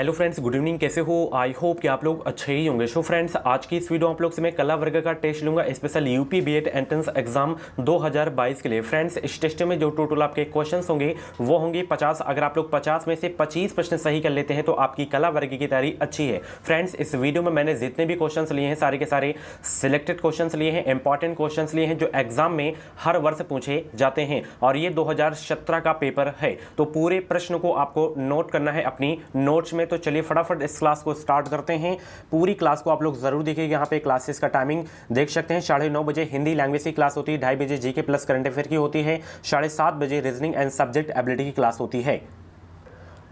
Hello friends, good evening. कैसे हो? I hope कि आप लोग अच्छे ही होंगे। सो फ्रेंड्स, आज की इस वीडियो आप लोग से मैं कला वर्ग का टेस्ट लूंगा, special UP B Ed entrance exam 2022 के लिए। फ्रेंड्स, इस टेस्ट में जो टोटल आपके क्वेश्चंस होंगे वो होंगे 50। अगर आप लोग 50 में से 25 प्रश्न सही कर लेते हैं तो आपकी कला वर्ग की तैयारी अच्छी है। फ्रेंड्स, इस वीडियो में मैंने जितने भी क्वेश्चन लिए हैं सारे के सारे सिलेक्टेड क्वेश्चन लिए हैं, इंपॉर्टेंट क्वेश्चन लिए हैं जो एग्जाम में हर वर्ष पूछे जाते हैं, और ये 2017 का पेपर है। तो पूरे प्रश्न को आपको नोट करना है अपनी नोट्स में। तो चलिए फटाफट इस क्लास को स्टार्ट करते हैं। पूरी क्लास को आप लोग जरूर देखिएगा। यहाँ पे क्लासेस का टाइमिंग देख सकते हैं। 9:30 बजे हिंदी लैंग्वेज की क्लास होती है, 2:30 बजे जीके प्लस करंट अफेयर की होती है, 7:30 बजे रीजनिंग एंड सब्जेक्ट एबिलिटी की क्लास होती है।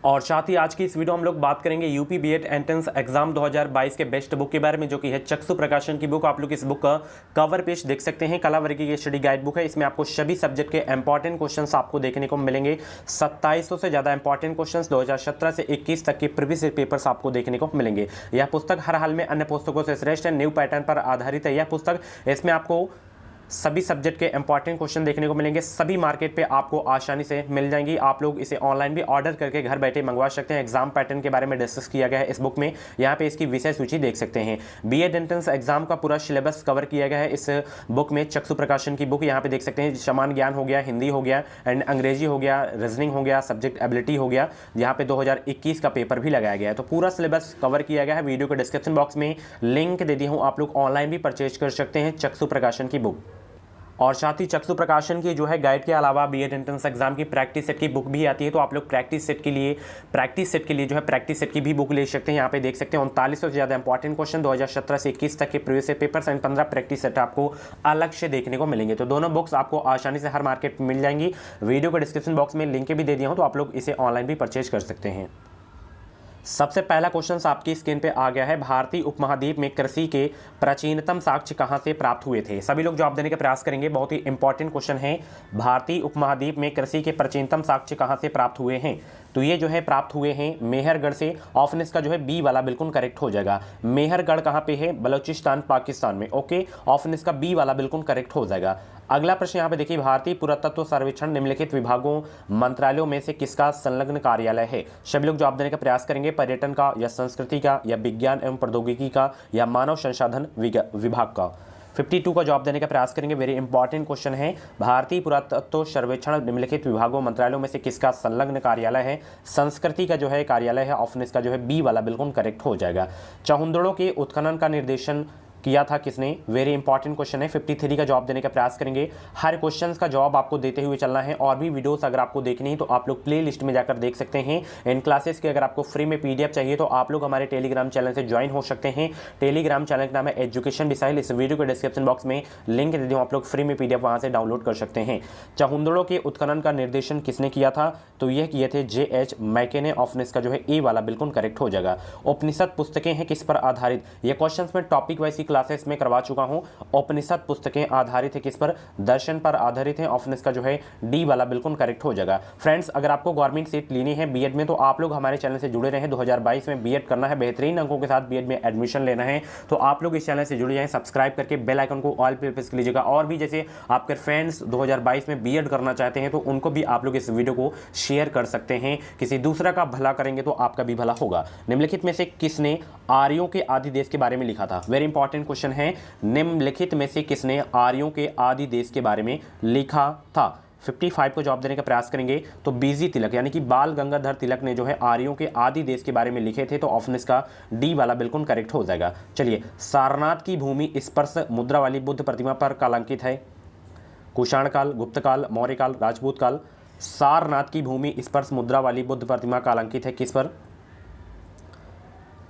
और साथ ही आज की इस वीडियो हम लोग बात करेंगे यूपी बीएड एंट्रेंस एग्जाम 2022 के बेस्ट बुक के बारे में, जो कि है चक्षु प्रकाशन की बुक। आप लोग इस बुक का कवर पेज देख सकते हैं। कला वर्ग की स्टडी गाइड बुक है। इसमें आपको सभी सब्जेक्ट के इंपॉर्टेंट क्वेश्चंस आपको देखने को मिलेंगे। 2700 से ज्यादा इंपॉर्टेंट क्वेश्चंस 2017 से 21 तक के प्रीवियस पेपर्स आपको देखने को मिलेंगे। यह पुस्तक हर हाल में अन्य पुस्तकों से श्रेष्ठ है, न्यू पैटर्न पर आधारित है यह पुस्तक। इसमें आपको सभी सब्जेक्ट के इंपॉर्टेंट क्वेश्चन देखने को मिलेंगे। सभी मार्केट पे आपको आसानी से मिल जाएंगी। आप लोग इसे ऑनलाइन भी ऑर्डर करके घर बैठे मंगवा सकते हैं। एग्जाम पैटर्न के बारे में डिस्कस किया गया है इस बुक में। यहाँ पे इसकी विषय सूची देख सकते हैं। बीएड एंट्रेंस एग्जाम का पूरा सिलेबस कवर किया गया है इस बुक में। चक्षु प्रकाशन की बुक यहाँ पे देख सकते हैं। समान ज्ञान हो गया, हिंदी हो गया, एंड अंग्रेजी हो गया, रीजनिंग हो गया, सब्जेक्ट एबिलिटी हो गया। यहाँ पे 2021 का पेपर भी लगाया गया है। तो पूरा सिलेबस कवर किया गया है। वीडियो के डिस्क्रिप्शन बॉक्स में लिंक दे दिया हूँ, आप लोग ऑनलाइन भी परचेज कर सकते हैं चक्षु प्रकाशन की बुक। और साथ ही चक्षु प्रकाशन की जो है गाइड के अलावा बीएड एंट्रेंस एग्जाम की प्रैक्टिस सेट की बुक भी आती है। तो आप लोग प्रैक्टिस सेट के लिए जो है प्रैक्टिस सेट की भी बुक ले सकते हैं। यहाँ पे देख सकते हैं 39 से ज़्यादा इंपॉर्टेंट क्वेश्चन 2017 से 21 तक के previous papers and 15 practice set आपको अलग से देखने को मिलेंगे। तो दोनों बुक्स आपको आसानी से हर मार्केट में मिल जाएंगी। वीडियो के डिस्क्रिप्शन बॉक्स में लिंक भी दे दिया हूँ, तो आप लोग इसे ऑनलाइन भी परचेज कर सकते हैं। सबसे पहला क्वेश्चन आपकी स्क्रीन पे आ गया है। भारतीय उपमहाद्वीप में कृषि के प्राचीनतम साक्ष्य कहां से प्राप्त हुए थे? सभी लोग जवाब देने का प्रयास करेंगे। बहुत ही इंपॉर्टेंट क्वेश्चन है। भारतीय उपमहाद्वीप में कृषि के प्राचीनतम साक्ष्य कहां से प्राप्त हुए हैं? तो ये जो है प्राप्त हुए हैं मेहरगढ़ से। ऑप्शन इसका जो है बी वाला बिल्कुल करेक्ट हो जाएगा। मेहरगढ़ कहां पे है? बलूचिस्तान, पाकिस्तान में। ओके, ऑप्शन इसका बी वाला बिल्कुल करेक्ट हो जाएगा। अगला प्रश्न यहाँ पे देखिए, भारतीय पुरातत्व सर्वेक्षण निम्नलिखित विभागों मंत्रालयों में से किसका संलग्न कार्यालय है? सभी लोग जवाब देने का प्रयास करेंगे। पर्यटन का, या संस्कृति का, या विज्ञान एवं प्रौद्योगिकी का, या मानव संसाधन विभाग का? 52 का जवाब देने का प्रयास करेंगे। वेरी इंपॉर्टेंट क्वेश्चन है। भारतीय पुरातत्व सर्वेक्षण निम्नलिखित विभागों मंत्रालयों में से किसका संलग्न कार्यालय है? संस्कृति का जो है कार्यालय है। ऑप्शन इसका जो है बी वाला बिल्कुल करेक्ट हो जाएगा। चहुंदड़ों के उत्खनन का निर्देशन किया था किसने? वेरी इंपॉर्टेंट क्वेश्चन है। 53 का जवाब देने का प्रयास करेंगे। हर क्वेश्चन का जवाब आपको देते हुए चलना है। और भी वीडियोस अगर आपको देखनी है तो आप लोग प्ले लिस्ट में जाकर देख सकते हैं। इन क्लासेस की अगर आपको फ्री में पीडीएफ चाहिए तो आप लोग हमारे टेलीग्राम चैनल से ज्वाइन हो सकते हैं। टेलीग्राम चैनल का नाम है एजुकेशन डिसाइल। इस वीडियो के डिस्क्रिप्शन बॉक्स में लिंक दे दूँ, आप लोग फ्री में पीडीएफ वहां से डाउनलोड कर सकते हैं। चहुंदड़ों के उत्खनन का निर्देशन किसने किया था? तो यह किए थे JH मैके ने। ऑप्शन इसका जो है ए वाला बिल्कुल करेक्ट हो जाएगा। उपनिषद पुस्तकें हैं किस पर आधारित? ये क्वेश्चन में टॉपिक वाइज क्लासेस में करवा चुका हूं। उपनिषद पुस्तकें आधारित है किस पर? दर्शन पर आधारित है। ऑप्शन इसका जो है डी वाला बिल्कुल करेक्ट हो जाएगा। फ्रेंड्स, अगर आपको गवर्नमेंट सीट लेनी है बीएड में तो आप लोग हमारे चैनल से जुड़े रहें। 2022 में बीएड करना है, बेहतरीन अंकों के साथ बीएड में एडमिशन लेना है, तो आप लोग इस चैनल से जुड़ जाएं। सब्सक्राइब करके बेल आइकन को ऑल पे प्रेस कर लीजिएगा। और भी जैसे आपके फ्रेंड्स 2022 में बीएड करना चाहते हैं तो उनको भी आप लोग इस वीडियो को शेयर कर सकते हैं। किसी दूसरा का भला करेंगे तो आपका भी भला होगा। निम्नलिखित में से किसने आर्यों के आदि देश के बारे में लिखा था? वेरी इंपॉर्टेंट क्वेश्चन है। निम्नलिखित में से किसने आर्यों के आदि देश के बारे में लिखा था? 55 को जवाब देने का प्रयास करेंगे। तो बीजी तिलक यानी कि बाल गंगाधर तिलक ने जो है आर्यों के आदि देश के बारे में लिखे थे। तो ऑप्शन इसका डी वाला बिल्कुल करेक्ट हो जाएगा। चलिए, सारनाथ की भूमि स्पर्श मुद्रा वाली बुद्ध प्रतिमा पर कालांकित है? कुषाण काल, गुप्त काल, मौर्य काल, राजपूत काल? सारनाथ की भूमि स्पर्श मुद्रा वाली बुद्ध प्रतिमा कालांकित है किस पर?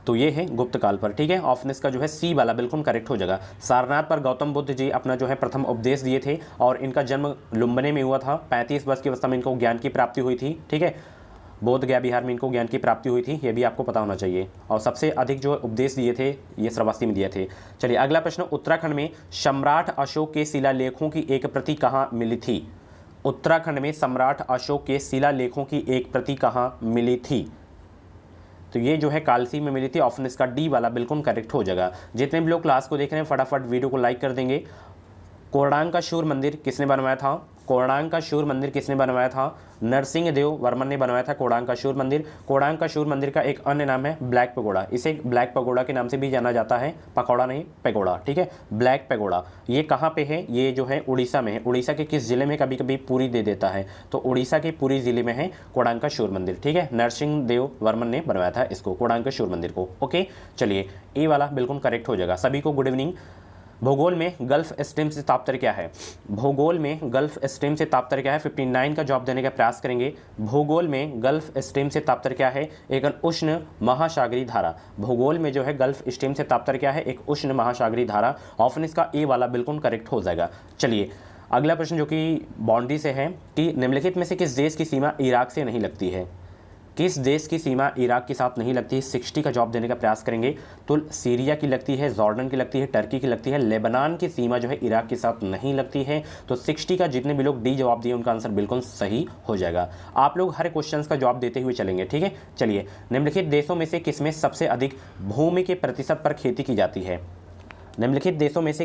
तो ये है गुप्त काल पर। ठीक है, ऑप्शन इसका जो है सी वाला बिल्कुल करेक्ट हो जाएगा। सारनाथ पर गौतम बुद्ध जी अपना जो है प्रथम उपदेश दिए थे और इनका जन्म लुम्बनी में हुआ था। 35 वर्ष की अवस्था में इनको ज्ञान की प्राप्ति हुई थी। ठीक है, बोध गया बिहार में इनको ज्ञान की प्राप्ति हुई थी, ये भी आपको पता होना चाहिए। और सबसे अधिक जो उपदेश दिए थे ये श्रावस्ती में दिए थे। चलिए, अगला प्रश्न, उत्तराखंड में सम्राट अशोक के शिलालेखों की एक प्रति कहाँ मिली थी? उत्तराखंड में सम्राट अशोक के शिलालेखों की एक प्रति कहाँ मिली थी? तो ये जो है कालसी में मिली थी। ऑप्शन इसका डी वाला बिल्कुल करेक्ट हो जाएगा। जितने भी लोग क्लास को देख रहे हैं फटाफट वीडियो को लाइक कर देंगे कोणार्कासुर मंदिर किसने बनवाया था? कोणार्कासुर मंदिर किसने बनवाया था? नरसिंहदेव वर्मन ने बनवाया था कोणार्कासुर मंदिर। कोणार्कासुर मंदिर का एक अन्य नाम है ब्लैक पैगोडा, इसे ब्लैक पैगोडा के नाम से भी जाना जाता है, पकौड़ा नहीं पैगोडा, ठीक है, ब्लैक पैगोडा। ये कहाँ पे है? ये जो है उड़ीसा में है। उड़ीसा के किस जिले में? कभी कभी पुरी दे देता है, तो उड़ीसा के पुरी जिले में है कोणार्कासुर मंदिर, ठीक है। नरसिंहदेव वर्मन ने बनवाया था इसको, कोणार्कासुर मंदिर को। ओके, चलिए ए वाला बिल्कुल करेक्ट हो जाएगा। सभी को गुड इवनिंग। भूगोल में गल्फ स्ट्रीम से तापतर क्या है? भूगोल में गल्फ स्ट्रीम से तापतर क्या है? 59 का जवाब देने का प्रयास करेंगे। भूगोल में गल्फ स्ट्रीम से तापतर क्या है? एक उष्ण महासागरीय धारा। भूगोल में जो है गल्फ स्ट्रीम से तापतर क्या है? एक उष्ण महासागरीय धारा। ऑप्शन इसका ए वाला बिल्कुल करेक्ट हो जाएगा। चलिए अगला प्रश्न जो कि बाउंड्री से है कि निम्नलिखित में से किस देश की सीमा इराक से नहीं लगती है? किस देश की सीमा इराक के साथ नहीं लगती है? 60 का जवाब देने का प्रयास करेंगे। तो सीरिया की लगती है, जॉर्डन की लगती है, टर्की की लगती है, लेबनान की सीमा जो है इराक के साथ नहीं लगती है। तो 60 का जितने भी लोग डी जवाब दिए उनका आंसर बिल्कुल सही हो जाएगा। आप लोग हर क्वेश्चन का जवाब देते हुए चलेंगे, ठीक है। चलिए निम्नलिखित देशों में से किसमें सबसे अधिक भूमि के प्रतिशत पर खेती की जाती है? निम्नलिखित देशों में से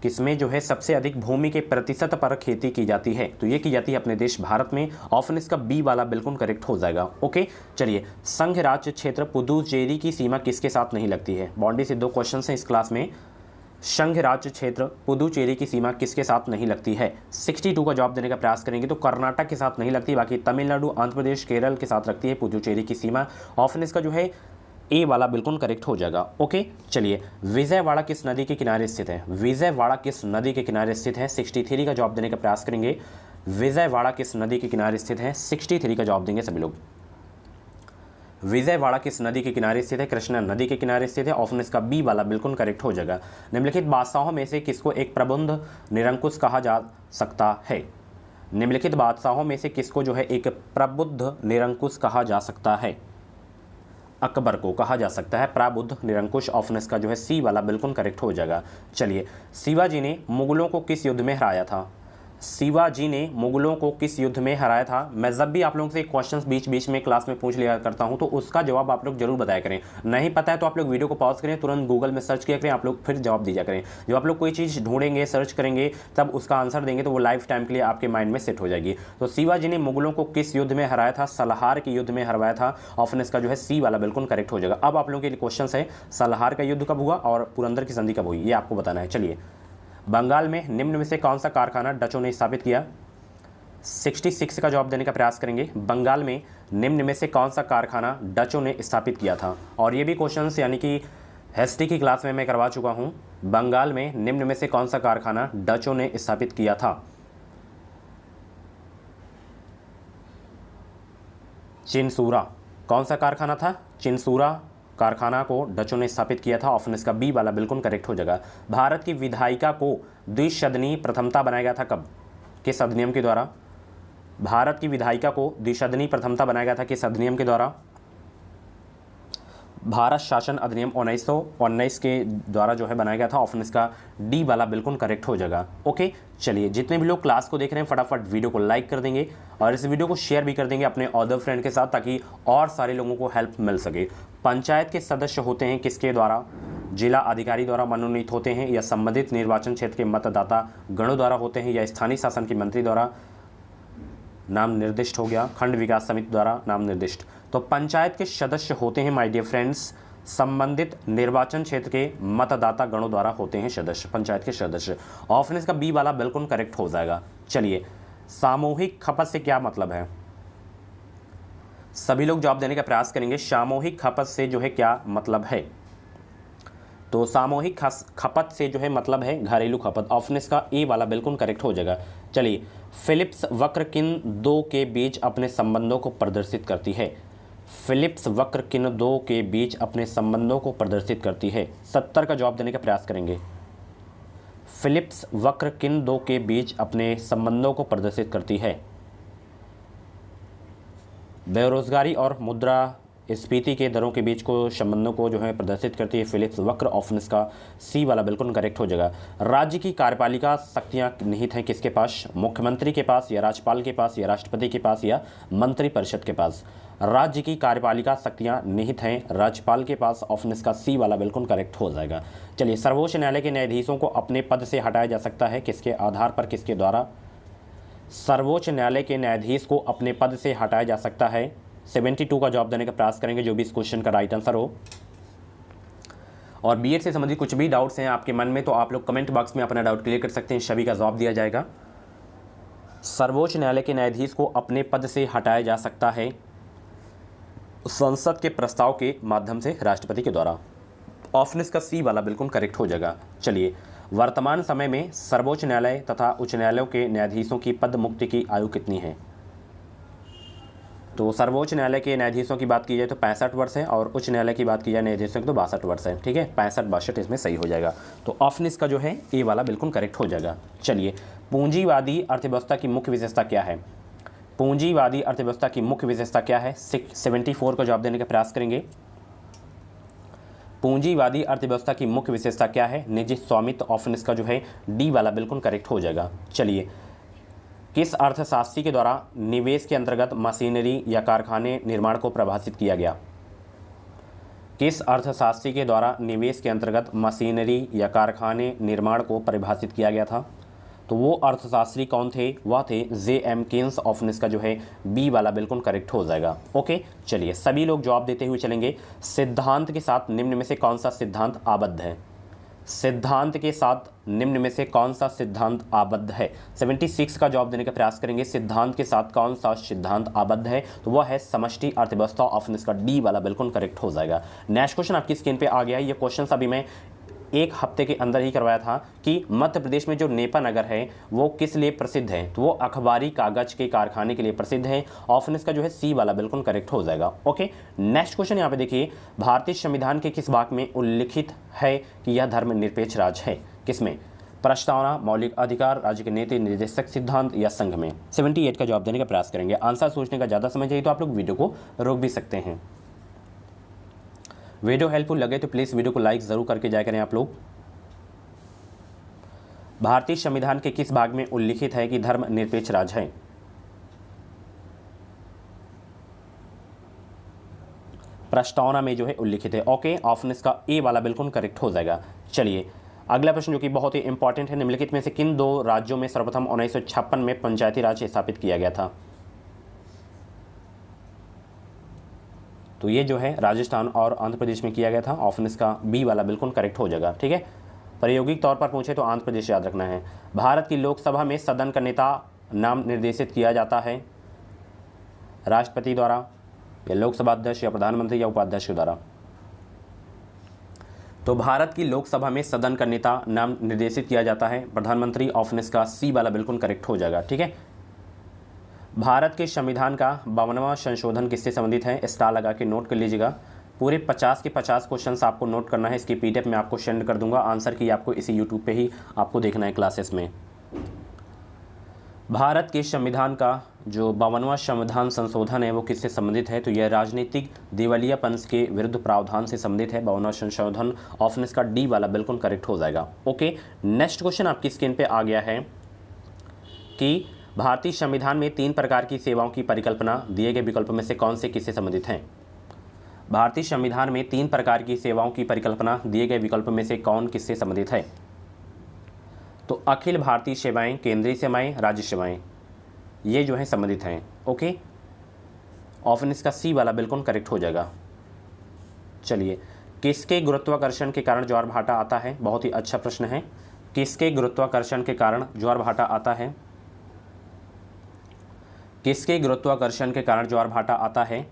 किसमें जो है सबसे अधिक भूमि के प्रतिशत पर खेती की जाती है? तो ये की जाती है अपने देश भारत में। ऑप्शन इसका बी वाला बिल्कुल करेक्ट हो जाएगा। ओके, चलिए संघ राज्य क्षेत्र पुदुचेरी की सीमा किसके साथ नहीं लगती है? बाउंड्री से 2 क्वेश्चन हैं इस क्लास में। संघ राज्य क्षेत्र पुदुचेरी की सीमा किसके साथ नहीं लगती है? 62 का जवाब देने का प्रयास करेंगे। तो कर्नाटक के साथ नहीं लगती, बाकी तमिलनाडु, आंध्र प्रदेश, केरल के साथ लगती है पुदुचेरी की सीमा। ऑप्शन इसका जो है ए वाला बिल्कुल करेक्ट हो जाएगा। ओके, चलिए विजयवाड़ा किस नदी के किनारे स्थित है? विजयवाड़ा किस नदी के किनारे स्थित है? 63 का जवाब देने का प्रयास करेंगे। विजयवाड़ा किस नदी के किनारे स्थित है? 63 का जवाब देंगे सभी लोग। विजयवाड़ा किस नदी के किनारे स्थित है? कृष्णा नदी के किनारे स्थित है। ऑप्शन इसका बी वाला बिल्कुल करेक्ट हो जाएगा। निम्नलिखित बादशाहों में से किसको एक प्रबुद्ध निरंकुश कहा जा सकता है? निम्नलिखित बादशाहों में से किसको जो है एक प्रबुद्ध निरंकुश कहा जा सकता है? अकबर को कहा जा सकता है प्रबुद्ध निरंकुश। ऑप्शन इसका जो है सी वाला बिल्कुल करेक्ट हो जाएगा। चलिए शिवाजी ने मुगलों को किस युद्ध में हराया था? शिवाजी ने मुगलों को किस युद्ध में हराया था? मैं जब भी आप लोगों से क्वेश्चंस बीच बीच में क्लास में पूछ लिया करता हूं तो उसका जवाब आप लोग जरूर बताया करें। नहीं पता है तो आप लोग वीडियो को पॉज करें, तुरंत गूगल में सर्च किया करें, आप लोग फिर जवाब दीजिए करें। जब आप लोग कोई चीज़ ढूंढेंगे, सर्च करेंगे, तब उसका आंसर देंगे तो वो लाइफ टाइम के लिए आपके माइंड में सेट हो जाएगी। तो शिवाजी ने मुगलों को किस युद्ध में हराया था? सलाहार के युद्ध में हरवाया था। ऑप्शन इसका जो है सी वाला बिल्कुल करेक्ट हो जाएगा। अब आप लोगों के लिए क्वेश्चन है, सलाहार का युद्ध कब हुआ और पुरंदर की संधि कब हुई, ये आपको बताना है। चलिए बंगाल में निम्न में से कौन सा कारखाना डचों ने स्थापित किया? 66 का जवाब देने का प्रयास करेंगे। बंगाल में निम्न में से कौन सा कारखाना डचों ने स्थापित किया था? और ये भी क्वेश्चंस यानी कि हिस्ट्री की क्लास में मैं करवा चुका हूं। बंगाल में निम्न में से कौन सा कारखाना डचों ने स्थापित किया था? चिनसूरा। कौन सा कारखाना था? चिनसूरा कारखाना को डचों ने स्थापित किया था। ऑप्शन इसका बी वाला बिल्कुल करेक्ट हो जाएगा। भारत की विधायिका को द्विसदनीय प्रथमता बनाया गया था कब? किस अधिनियम के द्वारा? भारत की विधायिका को द्विसदनीय प्रथमता बनाया गया था किस अधिनियम के द्वारा? भारत शासन अधिनियम 1919 के द्वारा जो है बनाया गया था। ऑप्शन इसका डी वाला बिल्कुल करेक्ट हो जाएगा। ओके, चलिए जितने भी लोग क्लास को देख रहे हैं फटाफट वीडियो को लाइक कर देंगे और इस वीडियो को शेयर भी कर देंगे अपने अदर फ्रेंड के साथ, ताकि और सारे लोगों को हेल्प मिल सके। पंचायत के सदस्य होते हैं किसके द्वारा? जिला अधिकारी द्वारा मनोनीत होते हैं, या संबंधित निर्वाचन क्षेत्र के मतदाता गणों द्वारा होते हैं, या स्थानीय शासन के मंत्री द्वारा नाम निर्दिष्ट हो गया, खंड विकास समिति द्वारा नाम निर्दिष्ट। तो पंचायत के सदस्य होते हैं माय डियर फ्रेंड्स संबंधित निर्वाचन क्षेत्र के मतदाता गणों द्वारा होते हैं सदस्य, पंचायत के सदस्य। ऑप्शन इसका बी वाला बिल्कुल करेक्ट हो जाएगा। चलिए सामूहिक खपत से क्या मतलब है? सभी लोग जवाब देने का प्रयास करेंगे। सामूहिक खपत से जो है क्या मतलब है? तो सामूहिक खपत से जो है मतलब है घरेलू खपत। ऑप्शन इसका ए वाला बिल्कुल करेक्ट हो जाएगा। चलिए फिलिप्स वक्र किन दो के बीच अपने संबंधों को प्रदर्शित करती है? फिलिप्स वक्र किन दो के बीच अपने संबंधों को प्रदर्शित करती है? 70 का जवाब देने का प्रयास करेंगे। फिलिप्स वक्र किन दो के बीच अपने संबंधों को प्रदर्शित करती है? बेरोजगारी और मुद्रा स्फीति के दरों के बीच को संबंधों को जो है प्रदर्शित करती है फिलिप्स वक्र। ऑप्शन इसका सी वाला बिल्कुल करेक्ट हो जाएगा। राज्य की कार्यपालिका शक्तियां निहित हैं किसके पास? मुख्यमंत्री के पास, या राज्यपाल के पास, या राष्ट्रपति के पास, या मंत्रिपरिषद के पास? राज्य की कार्यपालिका शक्तियां निहित हैं राज्यपाल के पास। ऑप्शन इसका सी वाला बिल्कुल करेक्ट हो जाएगा। चलिए, सर्वोच्च न्यायालय के न्यायाधीशों को अपने पद से हटाया जा सकता है, किसके आधार पर, किसके द्वारा? सर्वोच्च न्यायालय के न्यायाधीश को अपने पद से हटाया जा सकता है। 72 का जवाब देने का प्रयास करेंगे जो भी इस क्वेश्चन का राइट आंसर हो। और बीएड से संबंधित कुछ भी डाउट्स हैं आपके मन में तो आप लोग कमेंट बॉक्स में अपना डाउट क्लियर कर सकते हैं, सभी का जवाब दिया जाएगा। सर्वोच्च न्यायालय के न्यायाधीश को अपने पद से हटाया जा सकता है संसद के प्रस्ताव के माध्यम से, राष्ट्रपति के द्वारा। ऑप्शन इसका सी वाला बिल्कुल करेक्ट हो जाएगा। चलिए, वर्तमान समय में सर्वोच्च न्यायालय तथा उच्च न्यायालयों के न्यायाधीशों की पद मुक्ति की आयु कितनी है? तो सर्वोच्च न्यायालय के न्यायाधीशों की बात की जाए तो 65 वर्ष है, और उच्च न्यायालय की बात की जाए न्यायाधीशों की तो 62 वर्ष है। ठीक है, 65-62 इसमें सही हो जाएगा। तो ऑप्शन इसका जो है ए वाला बिल्कुल करेक्ट हो जाएगा। चलिए, पूंजीवादी अर्थव्यवस्था की मुख्य विशेषता क्या है? पूंजीवादी अर्थव्यवस्था की मुख्य विशेषता क्या है? 74 का जवाब देने का प्रयास करेंगे। पूंजीवादी अर्थव्यवस्था की मुख्य विशेषता क्या है? निजी स्वामित्व। ऑप्शन इसका जो है डी वाला बिल्कुल करेक्ट हो जाएगा। चलिए, किस अर्थशास्त्री के द्वारा निवेश के अंतर्गत मशीनरी या कारखाने निर्माण को परिभाषित किया गया? किस अर्थशास्त्री के द्वारा निवेश के अंतर्गत मशीनरी या कारखाने निर्माण को परिभाषित किया गया था? तो वो अर्थशास्त्री कौन थे? वह थे J.M. केन्स। ऑप्शन इसका जो है बी वाला बिल्कुल करेक्ट हो जाएगा। ओके, चलिए, सभी लोग जवाब देते हुए चलेंगे। सिद्धांत के साथ निम्न में से कौन सा सिद्धांत आबद्ध है? सिद्धांत के साथ निम्न में से कौन सा सिद्धांत आबद्ध है? 76 का जवाब देने का प्रयास करेंगे। सिद्धांत के साथ कौन सा सिद्धांत आबद्ध है? तो वह है समष्टि अर्थव्यवस्था। ऑप्शन इसका डी वाला बिल्कुल करेक्ट हो जाएगा। नेक्स्ट क्वेश्चन आपकी स्क्रीन पे आ गया है। ये क्वेश्चन अभी मैं एक हफ्ते के अंदर ही करवाया था कि मध्य प्रदेश में जो नेपा नगर है वो किस लिए प्रसिद्ध है? तो वो अखबारी कागज के कारखाने के लिए प्रसिद्ध है। ऑप्शन इसका जो है सी वाला बिल्कुल करेक्ट हो जाएगा। ओके, नेक्स्ट क्वेश्चन यहाँ पे देखिए, भारतीय संविधान के किस भाग में उल्लिखित है कि यह धर्मनिरपेक्ष राज्य है? किसमें? प्रस्तावना, मौलिक अधिकार, राज्य के नीति निर्देशक सिद्धांत या संघ में? 78 का जवाब देने का प्रयास करेंगे। आंसर सोचने का ज़्यादा समय चाहिए तो आप लोग वीडियो को रोक भी सकते हैं। वीडियो हेल्पफुल लगे तो प्लीज़ वीडियो को लाइक ज़रूर करके जाया करें आप लोग। भारतीय संविधान के किस भाग में उल्लिखित है कि धर्मनिरपेक्ष राज्य है? प्रस्तावना में जो है उल्लिखित है। ओके, ऑप्शन इसका ए वाला बिल्कुल करेक्ट हो जाएगा। चलिए, अगला प्रश्न जो कि बहुत ही इंपॉर्टेंट है, निम्नलिखित में से किन दो राज्यों में सर्वप्रथम 1956 में पंचायती राज स्थापित किया गया था? तो ये जो है राजस्थान और आंध्र प्रदेश में किया गया था। ऑप्शन इसका बी वाला बिल्कुल करेक्ट हो जाएगा। ठीक है, प्रायोगिक तौर पर पूछे तो आंध्र प्रदेश याद रखना है। भारत की लोकसभा में सदन का नेता नाम निर्देशित किया जाता है राष्ट्रपति द्वारा या लोकसभा अध्यक्ष या प्रधानमंत्री या उपाध्यक्ष के द्वारा? तो भारत की लोकसभा में सदन का नेता नाम निर्देशित किया जाता है प्रधानमंत्री। ऑप्शन इसका सी वाला बिल्कुल करेक्ट हो जाएगा। ठीक है, भारत के संविधान का 52वां संशोधन किससे संबंधित है? स्टार लगा के नोट कर लीजिएगा। पूरे 50 के 50 क्वेश्चंस आपको नोट करना है। इसकी पीडीएफ में आपको सेंड कर दूंगा। आंसर की आपको इसी यूट्यूब पे ही आपको देखना है क्लासेस में। भारत के संविधान का जो 52वां संविधान संशोधन है वो किससे संबंधित है? तो यह राजनीतिक दिवालियापन के विरुद्ध प्रावधान से संबंधित है 52वां संशोधन। ऑप्शन इसका डी वाला बिल्कुल करेक्ट हो जाएगा। ओके, नेक्स्ट क्वेश्चन आपकी स्क्रीन पे आ गया है कि भारतीय संविधान में 3 प्रकार की सेवाओं की परिकल्पना दिए गए विकल्प में से कौन से किससे संबंधित हैं? भारतीय संविधान में 3 प्रकार की सेवाओं की परिकल्पना दिए गए विकल्प में से कौन किससे संबंधित है? तो अखिल भारतीय सेवाएं, केंद्रीय सेवाएं, राज्य सेवाएं, ये जो है संबंधित हैं। ओके, ऑप्शन इसका सी वाला बिल्कुल करेक्ट हो जाएगा। चलिए, किसके गुरुत्वाकर्षण के कारण ज्वार भाटा आता है? बहुत ही अच्छा प्रश्न है। किसके गुरुत्वाकर्षण के कारण ज्वार भाटा आता है? किसके गुरुत्वाकर्षण के कारण ज्वार भाटा आता है?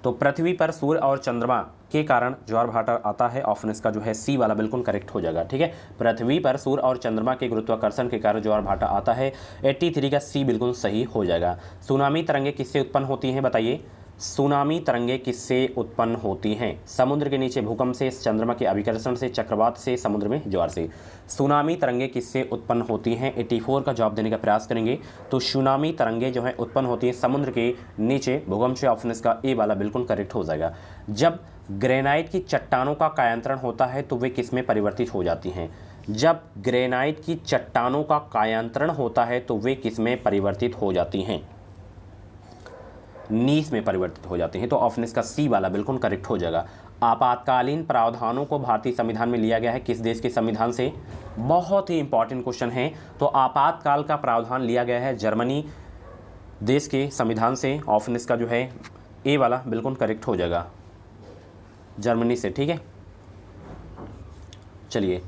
तो पृथ्वी पर सूर्य और चंद्रमा के कारण ज्वार भाटा आता है। ऑप्शन इसका जो है सी वाला बिल्कुल करेक्ट हो जाएगा। ठीक है, पृथ्वी पर सूर्य और चंद्रमा के गुरुत्वाकर्षण के कारण ज्वार भाटा आता है। 83 का सी बिल्कुल सही हो जाएगा। सुनामी तरंगे किससे उत्पन्न होती हैं? बताइए, सुनामी तरंगे किससे उत्पन्न होती हैं? समुद्र के नीचे भूकंप से, चंद्रमा के अभिकर्षण से, चक्रवात से, समुद्र में ज्वार से। सुनामी तरंगे किससे उत्पन्न होती हैं? 84 का जवाब देने का प्रयास करेंगे। तो सुनामी तरंगे जो है उत्पन्न होती हैं समुद्र के नीचे भूकंप से। ऑप्शन इसका ए वाला बिल्कुल करेक्ट हो जाएगा। जब ग्रेनाइट की चट्टानों का कायांतरण होता है तो वे किसमें परिवर्तित हो जाती हैं? जब ग्रेनाइट की चट्टानों का कायांतरण होता है तो वे किसमें परिवर्तित हो जाती हैं? नीस में परिवर्तित हो जाते हैं। तो ऑप्शन इसका सी वाला बिल्कुल करेक्ट हो जाएगा। आपातकालीन प्रावधानों को भारतीय संविधान में लिया गया है किस देश के संविधान से? बहुत ही इंपॉर्टेंट क्वेश्चन है। तो आपातकाल का प्रावधान लिया गया है जर्मनी देश के संविधान से। ऑप्शन इसका जो है ए वाला बिल्कुल करेक्ट हो जाएगा, जर्मनी से। ठीक है, चलिए,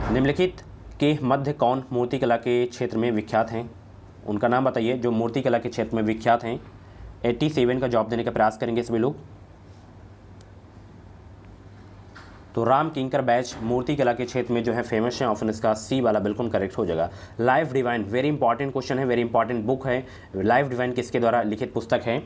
निम्नलिखित के मध्य कौन मूर्तिकला के क्षेत्र में विख्यात हैं? उनका नाम बताइए जो मूर्तिकला के क्षेत्र में विख्यात हैं। 87 का जवाब देने का प्रयास करेंगे सभी लोग। तो राम किंकर बैच मूर्तिकला के क्षेत्र में जो है फेमस है। ऑप्शन इसका सी वाला बिल्कुल करेक्ट हो जाएगा। Life divine, very important question है, वेरी इंपॉर्टेंट बुक है। लाइफ डिवाइन किसके द्वारा लिखित पुस्तक है?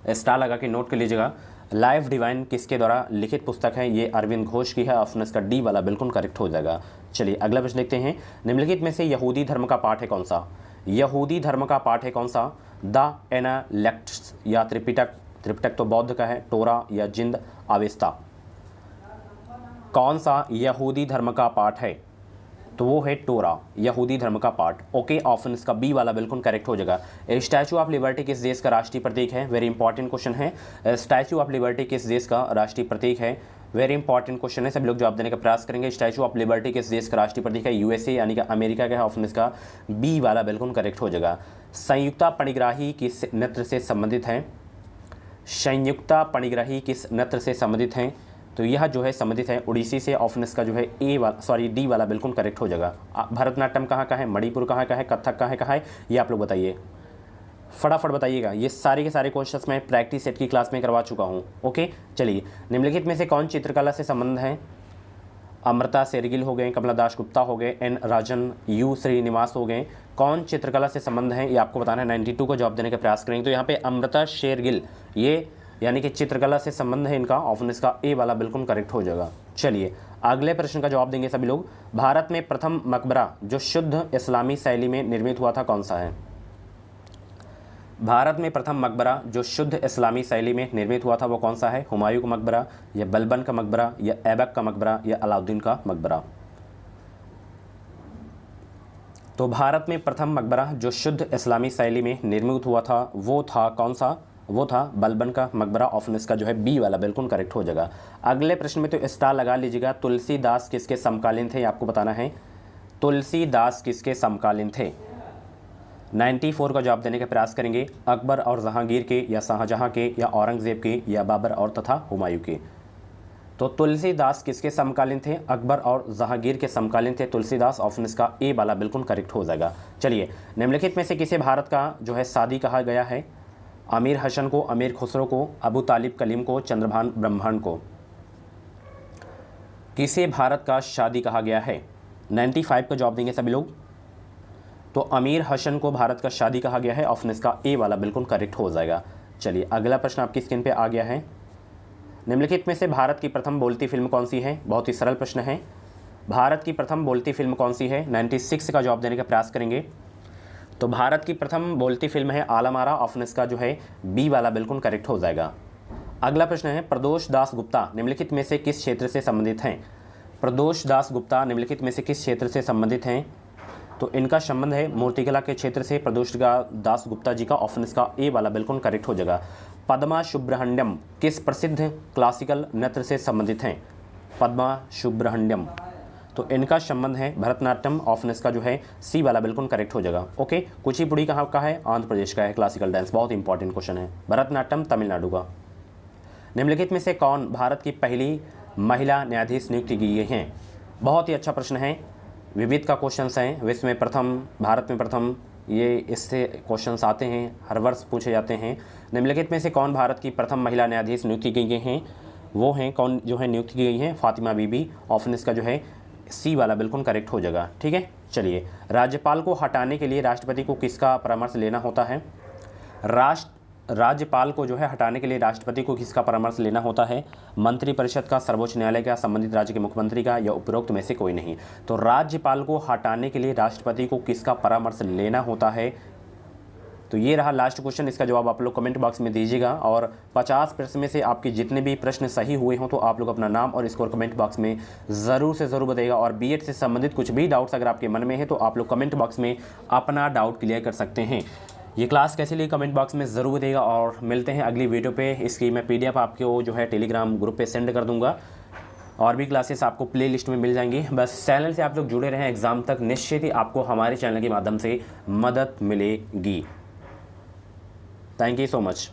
स्टार लगा के नोट कर लीजिएगा। लाइफ डिवाइन किसके द्वारा लिखित पुस्तक है? ये अरविंद घोष की है। ऑप्शन इसका डी वाला बिल्कुल करेक्ट हो जाएगा। चलिए अगला प्रश्न देखते हैं। निम्नलिखित में से यहूदी धर्म का पाठ है कौन सा? यहूदी धर्म का पाठ है कौन सा? द एनालेक्ट्स या त्रिपिटक, त्रिपिटक तो बौद्ध का है, टोरा या जिंद अवेस्ता, कौन सा यहूदी धर्म का पाठ है? तो वो है टोरा, यहूदी धर्म का पाठ। ओके, ऑप्शन इसका बी वाला बिल्कुल करेक्ट हो जाएगा। स्टैचू ऑफ लिबर्टी किस देश का राष्ट्रीय प्रतीक है? वेरी इंपॉर्टेंट क्वेश्चन है। स्टैचू ऑफ लिबर्टी किस देश का राष्ट्रीय प्रतीक है? वेरी इंपॉर्टेंट क्वेश्चन है, सभी लोग जवाब देने का प्रयास करेंगे। स्टैचू ऑफ लिबर्टी किस देश का राष्ट्रीय प्रतीक है? यूएसए यानी कि अमेरिका का है। ऑप्शन इसका बी वाला बिल्कुल करेक्ट हो जाएगा। संयुक्ता पणिग्राही किस नृत्य से संबंधित है? संयुक्ता पणिग्राही किस नृत्य से संबंधित हैं? तो यह जो है संबंधित है उड़ीसी से। ऑप्शन इसका जो है ए वाला, सॉरी डी वाला बिल्कुल करेक्ट हो जाएगा। भरतनाट्यम कहाँ का है? मणिपुर कहाँ का है? कथक कहाँ है? ये आप लोग बताइए, फटाफट बताइएगा। ये सारे के सारे क्वेश्चंस मैं प्रैक्टिस सेट की क्लास में करवा चुका हूँ। ओके, चलिए, निम्नलिखित में से कौन चित्रकला से संबंध है? अमृता शेरगिल हो गए, कमला दास गुप्ता हो गए, एन राजन, यू श्रीनिवास हो गए। कौन चित्रकला से संबंध है ये आपको बताना है। 92 को जवाब देने का प्रयास करेंगे। तो यहाँ पे अमृता शेरगिल, ये यानी कि चित्रकला से संबंध है इनका। ऑप्शन इसका ए वाला बिल्कुल करेक्ट हो जाएगा। चलिए अगले प्रश्न का जवाब देंगे सभी लोग। भारत में प्रथम मकबरा जो शुद्ध इस्लामी शैली में निर्मित हुआ था कौन सा है? भारत में प्रथम मकबरा जो शुद्ध इस्लामी शैली में निर्मित हुआ था वो कौन सा है? हुमायूं का मकबरा या बलबन का मकबरा या ऐबक का मकबरा या अलाउद्दीन का मकबरा? तो भारत में प्रथम मकबरा जो शुद्ध इस्लामी शैली में निर्मित हुआ था वो था कौन सा? वो था बलबन का मकबरा। ऑप्शन इसका जो है बी वाला बिल्कुल करेक्ट हो जाएगा। अगले प्रश्न में तो स्टार लगा लीजिएगा। तुलसीदास किसके समकालीन थे? आपको बताना है तुलसीदास किसके समकालीन थे। 94 का जवाब देने का प्रयास करेंगे। अकबर और जहांगीर के या शाहजहां के या औरंगजेब के या बाबर और तथा हुमायूं के? तो तुलसीदास किसके समकालीन थे? अकबर और जहांगीर के समकालीन थे तुलसीदास। ऑप्शन इसका ए वाला बिल्कुल करेक्ट हो जाएगा। चलिए, निम्नलिखित में से किसे भारत का जो है सादी कहा गया है? अमीर हसन को, अमीर खुसरो को, अबू तालिब कलीम को, चंद्रभान ब्रह्मांड को? किसे भारत का शादी कहा गया है? 95 का जवाब देंगे सभी लोग। तो अमीर हसन को भारत का शादी कहा गया है। ऑप्शन इसका ए वाला बिल्कुल करेक्ट हो जाएगा। चलिए अगला प्रश्न आपकी स्क्रीन पे आ गया है। निम्नलिखित में से भारत की प्रथम बोलती फिल्म कौन सी है? बहुत ही सरल प्रश्न है। भारत की प्रथम बोलती फिल्म कौन सी है? 96 का जवाब देने का प्रयास करेंगे। तो भारत की प्रथम बोलती फिल्म है आलम आरा। ऑप्शन इसका जो है बी वाला बिल्कुल करेक्ट हो जाएगा। अगला प्रश्न है प्रदोष दास गुप्ता निम्नलिखित में से किस क्षेत्र से संबंधित हैं? प्रदोष दास गुप्ता निम्नलिखित में से किस क्षेत्र से संबंधित हैं? तो इनका संबंध है मूर्तिकला के क्षेत्र से प्रदोष दास गुप्ता जी का। ऑप्शन इसका ए वाला बिल्कुल करेक्ट हो जाएगा। पद्मा सुब्रह्मण्यम किस प्रसिद्ध क्लासिकल नृत्य से संबंधित हैं? पद्मा सुब्रह्मण्यम, तो इनका संबंध है भरतनाट्यम। ऑप्शन इसका जो है सी वाला बिल्कुल करेक्ट हो जाएगा। ओके, कुचिपुड़ी कहाँ का है? आंध्र प्रदेश का है क्लासिकल डांस। बहुत इंपॉर्टेंट क्वेश्चन है। भरतनाट्यम तमिलनाडु का। निम्नलिखित में से कौन भारत की पहली महिला न्यायाधीश नियुक्त की गई हैं? बहुत ही अच्छा प्रश्न है। विविध का क्वेश्चन हैं। विश्व में प्रथम, भारत में प्रथम, ये इससे क्वेश्चंस आते हैं, हर वर्ष पूछे जाते हैं। निम्नलिखित में से कौन भारत की प्रथम महिला न्यायाधीश नियुक्त की गई हैं? वो हैं कौन जो है नियुक्त की गई हैं? फातिमा बीबी। ऑप्शन इसका जो है सी वाला बिल्कुल करेक्ट हो जाएगा। ठीक है, चलिए, राज्यपाल को हटाने के लिए राष्ट्रपति को किसका परामर्श लेना होता है? राज्यपाल को जो है हटाने के लिए राष्ट्रपति को किसका परामर्श लेना होता है? मंत्रिपरिषद का, सर्वोच्च न्यायालय का, संबंधित राज्य के मुख्यमंत्री का या उपरोक्त में से कोई नहीं? तो राज्यपाल को हटाने के लिए राष्ट्रपति को किसका परामर्श लेना होता है? तो ये रहा लास्ट क्वेश्चन। इसका जवाब आप लोग कमेंट बॉक्स में दीजिएगा और 50 प्रश्न में से आपके जितने भी प्रश्न सही हुए हों तो आप लोग अपना नाम और स्कोर कमेंट बॉक्स में ज़रूर से ज़रूर बताइएगा। और बीएड से संबंधित कुछ भी डाउट्स अगर आपके मन में है तो आप लोग कमेंट बॉक्स में अपना डाउट क्लियर कर सकते हैं। ये क्लास कैसी लगी कमेंट बॉक्स में ज़रूर बताइएगा और मिलते हैं अगली वीडियो पे। इसकी मैं PDF आपको जो है टेलीग्राम ग्रुप पे सेंड कर दूंगा और भी क्लासेस आपको प्ले लिस्ट में मिल जाएंगी। बस चैनल से आप लोग जुड़े रहें, एग्ज़ाम तक निश्चित ही आपको हमारे चैनल के माध्यम से मदद मिलेगी। Thank you so much.